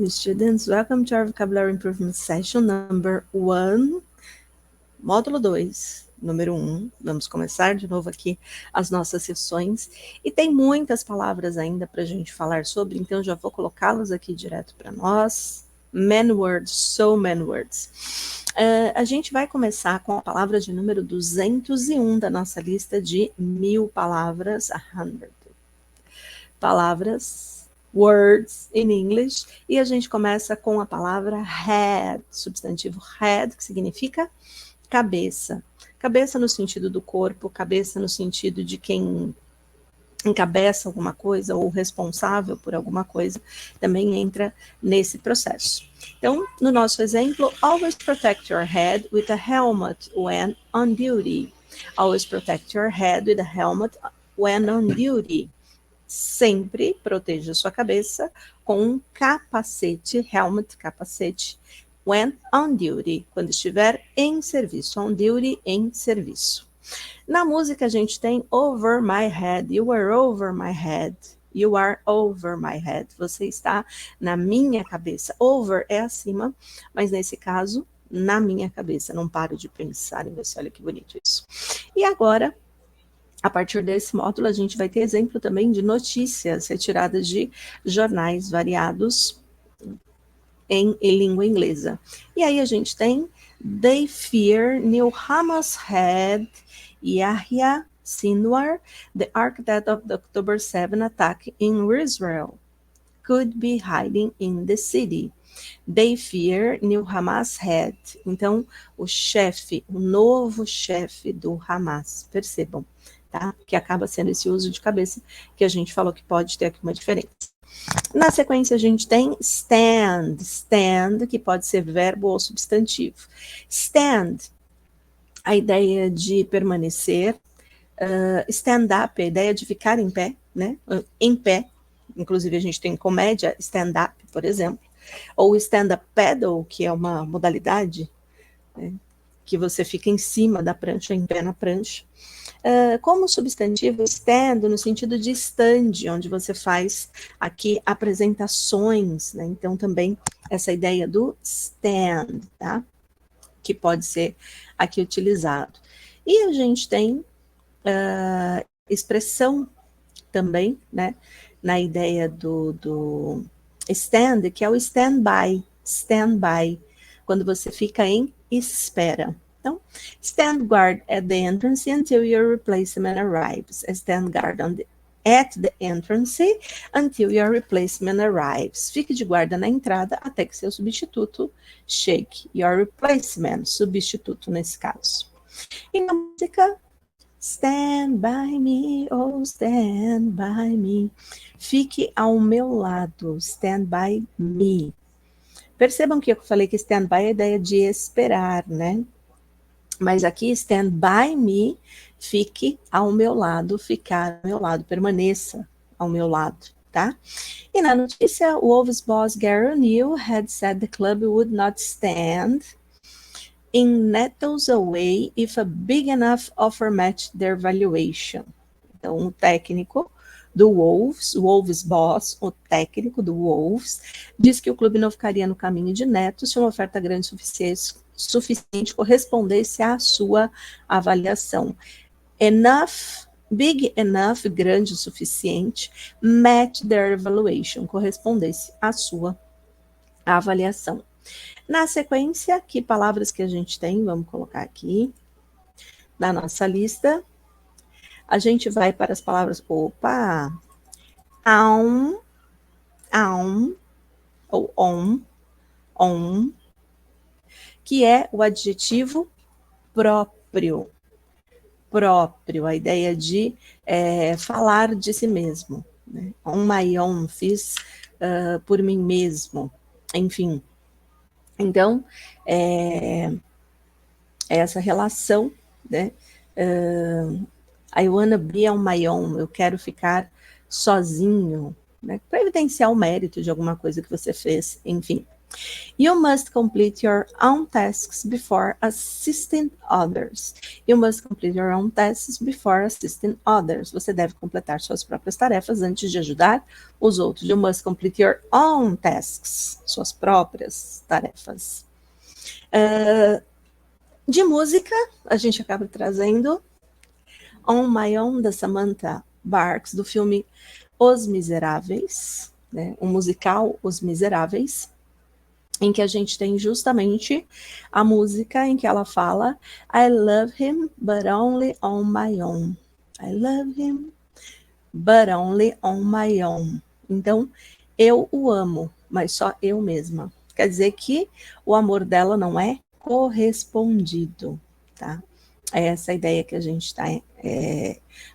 students, welcome to our vocabulary improvement session number 1, módulo 2, número 1. Vamos começar de novo aqui as nossas sessões. E tem muitas palavras ainda para a gente falar sobre, então já vou colocá-las aqui direto para nós. Many words, so many words. A gente vai começar com a palavra de número 201 da nossa lista de 1000 palavras, 100 palavras, words in English, e a gente começa com a palavra head, substantivo head, que significa cabeça. Cabeça no sentido do corpo, cabeça no sentido de quem encabeça alguma coisa ou responsável por alguma coisa, também entra nesse processo. Então, no nosso exemplo, always protect your head with a helmet when on duty. Always protect your head with a helmet when on duty. Sempre proteja sua cabeça com um capacete, helmet, capacete, when on duty, quando estiver em serviço, on duty, em serviço. Na música a gente tem over my head, you are over my head, you are over my head, você está na minha cabeça, over é acima, mas nesse caso, na minha cabeça, não paro de pensar em você, olha que bonito isso. E agora, a partir desse módulo, a gente vai ter exemplo também de notícias retiradas de jornais variados em língua inglesa. E aí a gente tem They fear Neil Hamas had Yahya Sinwar, the architect of the October 7 attack in Israel, could be hiding in the city. They fear Neil Hamas had. Então, o chefe, o novo chefe do Hamas, percebam, tá? Que acaba sendo esse uso de cabeça que a gente falou que pode ter aqui uma diferença. Na sequência, a gente tem stand, stand, que pode ser verbo ou substantivo. Stand, a ideia de permanecer, stand up, a ideia de ficar em pé, né? Em pé, inclusive a gente tem comédia, stand up, por exemplo, ou stand-up paddle, que é uma modalidade, né, que você fica em cima da prancha, em pé na prancha. Como substantivo, stand, no sentido de stand, onde você faz aqui apresentações, né? Então também essa ideia do stand, tá? Que pode ser aqui utilizado. E a gente tem expressão também, né? Na ideia do stand, que é o stand-by, stand-by, quando você fica em espera. Então, stand guard at the entrance until your replacement arrives. Stand guard at the entrance until your replacement arrives. Fique de guarda na entrada até que seu substituto chegue. Your replacement, substituto nesse caso. E na música, stand by me, oh stand by me. Fique ao meu lado, stand by me. Percebam que eu falei que stand by é a ideia de esperar, né? Mas aqui, stand by me, fique ao meu lado, ficar ao meu lado, permaneça ao meu lado, tá? E na notícia, Wolves boss Gary O'Neill had said the club would not stand in nettles away if a big enough offer matched their valuation. Então, um técnico do Wolves boss, o técnico do Wolves, diz que o clube não ficaria no caminho de neto se uma oferta grande suficiente correspondesse à sua avaliação. Enough, big enough, grande o suficiente, match their evaluation, correspondesse à sua avaliação. Na sequência, que palavras que a gente tem? Vamos colocar aqui na nossa lista. A gente vai para as palavras, on, ou on, que é o adjetivo próprio, a ideia de falar de si mesmo, né? On my own, fiz por mim mesmo, enfim. Então, essa relação, né? I wanna be on my own, eu quero ficar sozinho, né? Para evidenciar o mérito de alguma coisa que você fez, enfim. You must complete your own tasks before assisting others. You must complete your own tasks before assisting others. Você deve completar suas próprias tarefas antes de ajudar os outros. You must complete your own tasks. Suas próprias tarefas. De música, a gente acaba trazendo On My Own, da Samantha Barks, do filme Os Miseráveis, né? O musical Os Miseráveis, em que a gente tem justamente a música em que ela fala I love him, but only on my own. I love him, but only on my own. Então, eu o amo, mas só eu mesma. Quer dizer que o amor dela não é correspondido, tá? É essa ideia que a gente está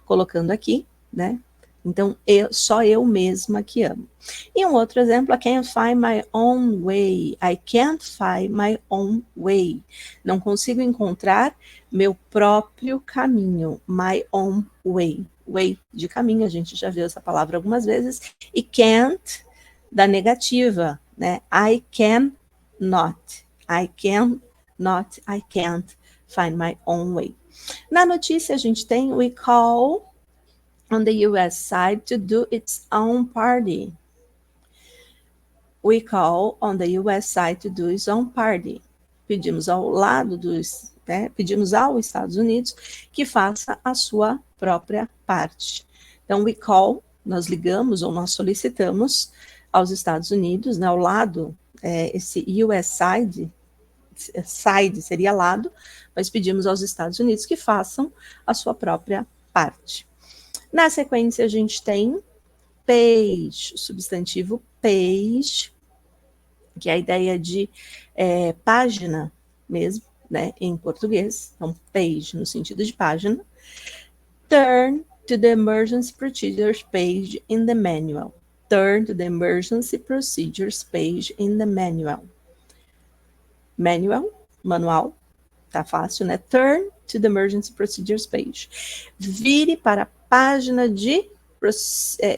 colocando aqui, né? Então, só eu mesma que amo. E um outro exemplo, I can't find my own way. I can't find my own way. Não consigo encontrar meu próprio caminho. My own way. Way de caminho, a gente já viu essa palavra algumas vezes. E can't, da negativa, né? I can not. I can not. I can't find my own way. Na notícia, a gente tem we call on the US side to do its own party. We call on the US side to do its own party. Pedimos ao lado dos, né, pedimos aos Estados Unidos que faça a sua própria parte. Então, we call, nós ligamos ou nós solicitamos aos Estados Unidos, né, ao lado, esse US side seria lado, mas pedimos aos Estados Unidos que façam a sua própria parte. Na sequência, a gente tem page, o substantivo page, que é a ideia de página mesmo, né, em português. Então, page no sentido de página. Turn to the emergency procedures page in the manual. Turn to the emergency procedures page in the manual. Manual, tá fácil, né? Turn to the emergency procedures page. Vire para a página de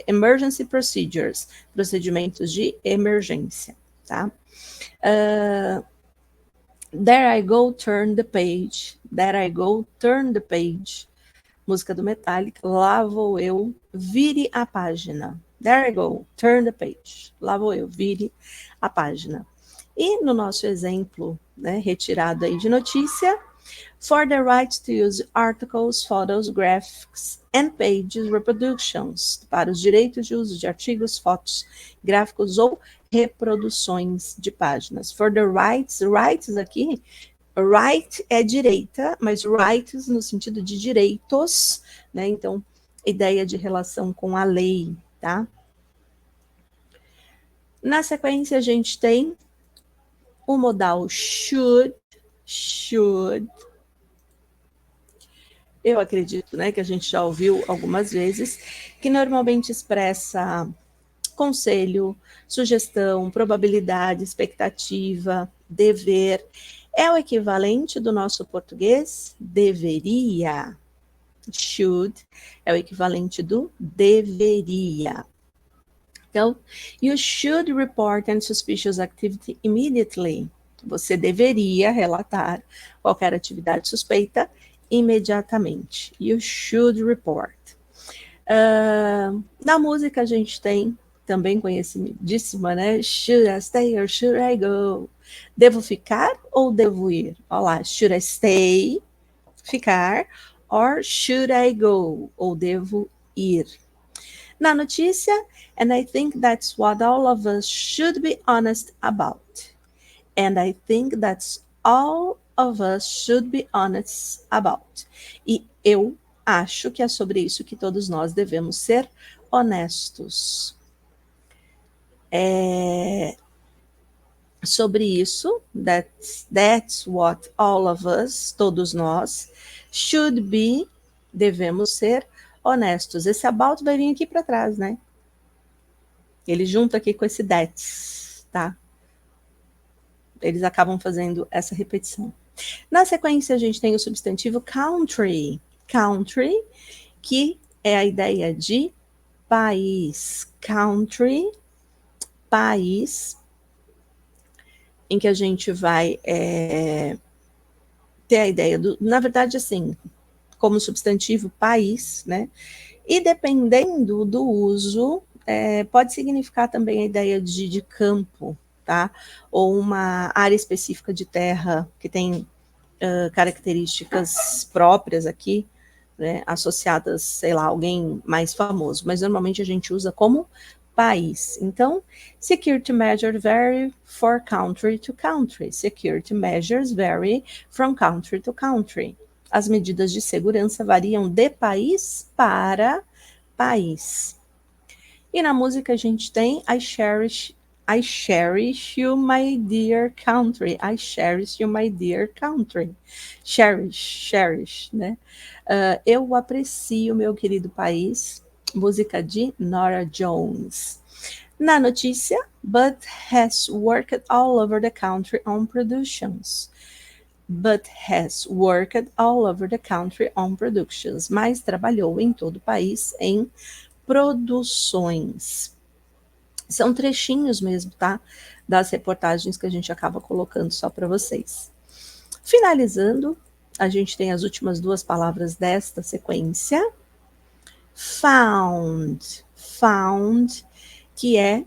emergency procedures, procedimentos de emergência, tá? There I go, turn the page. There I go, turn the page. Música do Metallica. Lá vou eu, vire a página. There I go, turn the page. Lá vou eu, vire a página. E no nosso exemplo, né, retirado aí de notícia, for the right to use articles, photos, graphics and pages reproductions, para os direitos de uso de artigos, fotos, gráficos ou reproduções de páginas. For the rights aqui, right é direita, mas rights no sentido de direitos, né? Então, ideia de relação com a lei, tá? Na sequência, a gente tem o modal should. Eu acredito, né, que a gente já ouviu algumas vezes, que normalmente expressa conselho, sugestão, probabilidade, expectativa, dever. É o equivalente do nosso português deveria. Should é o equivalente do deveria. Então, you should report any suspicious activity immediately. Você deveria relatar qualquer atividade suspeita imediatamente. You should report. Na música a gente tem, também conhecidíssima, né? Should I stay or should I go? Devo ficar ou devo ir? Olha lá, should I stay, ficar, or should I go? Ou devo ir? Na notícia, and I think that's what all of us should be honest about. And I think that's all of us should be honest about. E eu acho que é sobre isso que todos nós devemos ser honestos. Sobre isso, that's what all of us, todos nós, should be, devemos ser honestos. Esse about vai vir aqui para trás, né? Ele junta aqui com esse that's, tá? Eles acabam fazendo essa repetição. Na sequência, a gente tem o substantivo country. Country, que é a ideia de país. Country, país. em que a gente vai ter a ideia do, na verdade, assim, como substantivo país, né? E dependendo do uso, pode significar também a ideia de campo, tá? Ou uma área específica de terra que tem características próprias aqui, né, associadas, sei lá, alguém mais famoso, mas normalmente a gente usa como país. Então, security measures vary for country to country. Security measures vary from country to country. As medidas de segurança variam de país para país. E na música a gente tem I cherish you, my dear country. I cherish you, my dear country. Cherish, né? Eu aprecio meu querido país. Música de Norah Jones. Na notícia, Bud has worked all over the country on productions. But has worked all over the country on productions. Mas trabalhou em todo o país em produções. São trechinhos mesmo, tá? Das reportagens que a gente acaba colocando só para vocês. Finalizando, a gente tem as últimas duas palavras desta sequência. Found, que é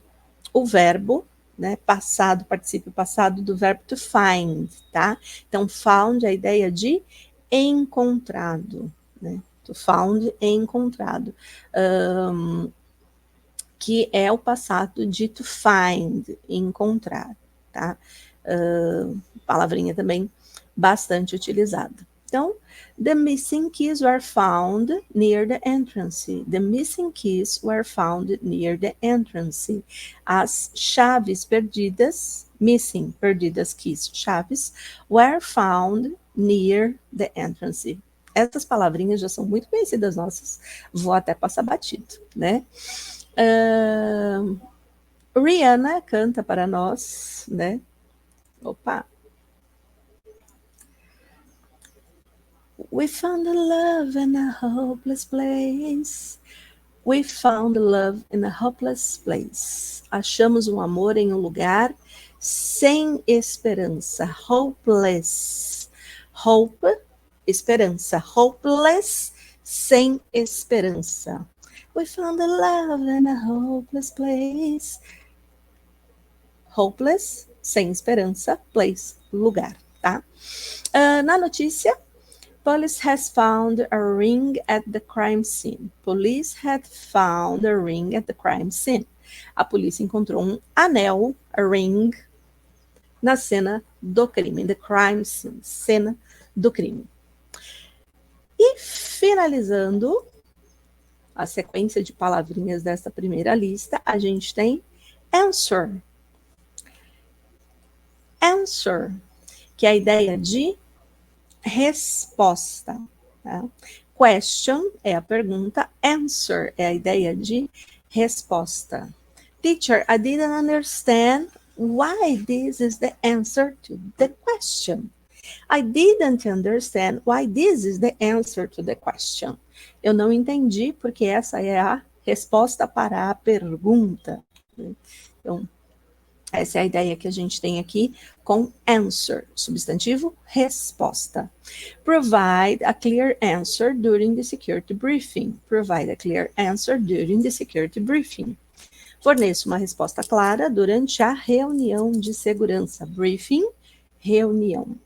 o verbo, né, passado, particípio passado do verbo to find, tá? Então, found é a ideia de encontrado, né? To found, encontrado. Que é o passado de to find, encontrar, tá? Palavrinha também bastante utilizada. Então, the missing keys were found near the entrance. The missing keys were found near the entrance. As chaves perdidas, missing, perdidas keys, chaves, were found near the entrance. Essas palavrinhas já são muito conhecidas nossas, vou até passar batido, né? Rihanna canta para nós, né? Opa! We found love in a hopeless place. We found love in a hopeless place. Achamos um amor em um lugar sem esperança. Hopeless. Hope, esperança. Hopeless, sem esperança. We found love in a hopeless place. Hopeless, sem esperança. Place, lugar, tá? Na notícia, police has found a ring at the crime scene. Police had found a ring at the crime scene. A polícia encontrou um anel, a ring, na cena do crime. The crime scene, cena do crime. E finalizando a sequência de palavrinhas dessa primeira lista, a gente tem answer. Answer, que é a ideia de resposta. Tá? Question é a pergunta, answer é a ideia de resposta. Teacher, I didn't understand why this is the answer to the question. I didn't understand why this is the answer to the question. Eu não entendi porque essa é a resposta para a pergunta. Então, essa é a ideia que a gente tem aqui com answer, substantivo, resposta. Provide a clear answer during the security briefing. Provide a clear answer during the security briefing. Forneça uma resposta clara durante a reunião de segurança. Briefing, reunião.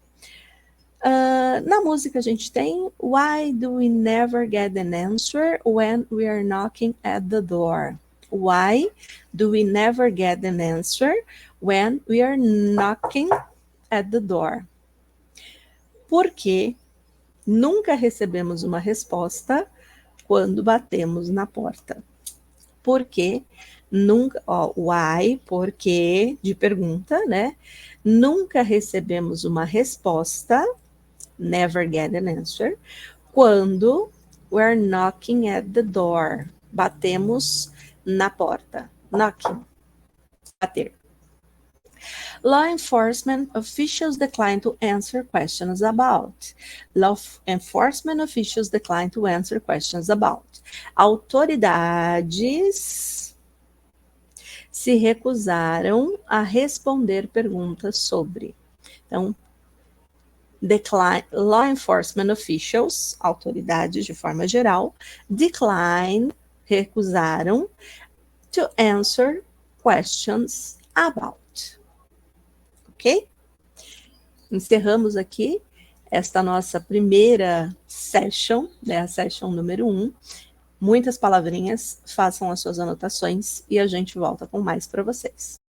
Na música a gente tem Why do we never get an answer when we are knocking at the door? Why do we never get an answer when we are knocking at the door? Porque nunca recebemos uma resposta quando batemos na porta. Porque nunca, why, porque, de pergunta, né? Nunca recebemos uma resposta, never get an answer, quando we're knocking at the door. Batemos na porta. Knocking. Bater. Law enforcement officials decline to answer questions about. Law enforcement officials decline to answer questions about. Autoridades se recusaram a responder perguntas sobre. Então, law enforcement officials, autoridades de forma geral, decline, recusaram, to answer questions about. Ok? Encerramos aqui esta nossa primeira session, né, a session número 1. Muitas palavrinhas, façam as suas anotações e a gente volta com mais para vocês.